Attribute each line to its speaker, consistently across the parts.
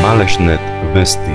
Speaker 1: Малешнет вести.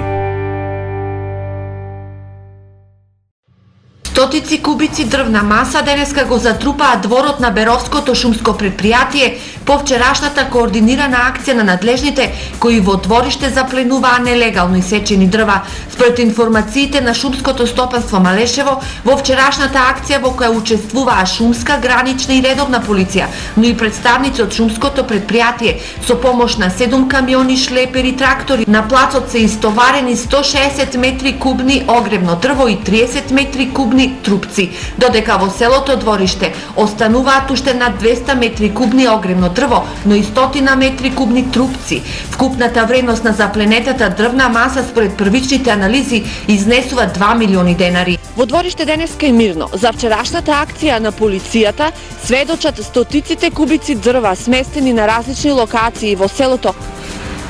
Speaker 2: Стотици кубици дрвна маса денеска го затрупаа дворот на Беровското шумско предпријатие по вчерашната координирана акција на надлежните кои во двориште запленуваа нелегално исечени дрва. Според информациите на Шумското стопанство Малешево, во вчерашната акција во која учествуваа шумска, гранична и редовна полиција, но и представници од шумското предпријатие со помош на 7 камиони, шлепери, трактори, на плацот се истоварени 160 метри кубни огревно дрво и 30 метри кубни трупци, додека во селото Двориште остануваат уште над 200 метри кубни огревно дрво, но и 100 метри кубни трупци. Вкупната вредност на запленетата дрвна маса според првичните анализи изнесува 2 милиони денари. Во Двориште денеска е мирно. За вчерашната акција на полицијата сведочат стотиците кубици дрва сместени на различни локации во селото.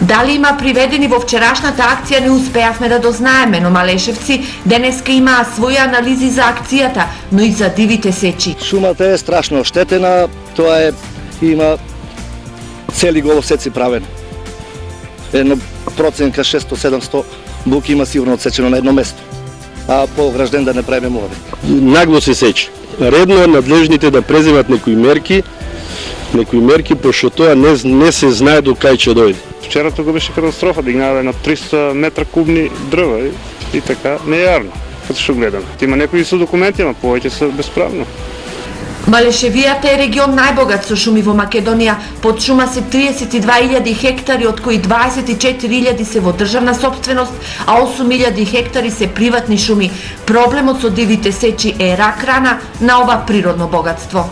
Speaker 2: Дали има приведени во вчерашната акција не успеавме да дознаеме, но малешевци денеска имаа своји анализи за акцијата, но и за дивите сечи.
Speaker 3: Шумата е страшно оштетена, тоа е има цели головсеци правен. Една проценка 600-700 буки има сигурно отсечено на едно место, а по огражден да не правиме муавек.
Speaker 4: Нагло се сечи. Редно е надлежните да преземат некои мерки, пошто тоа не се знае до кај ќе дојде.
Speaker 5: Вчера тука беше катастрофа, дигнале на 300 метра кубни дрва и така, не е јарно, като што гледам. Има некои со документи, ама повеќе се bespravно.
Speaker 2: Малешевијата е регион најбогат со шуми во Македонија. Под шума се 32.000 хектари, од кои 24.000 се во државна сопственост, а 8.000 хектари се приватни шуми. Проблемот со дивите сечи е рак рана на ова природно богатство.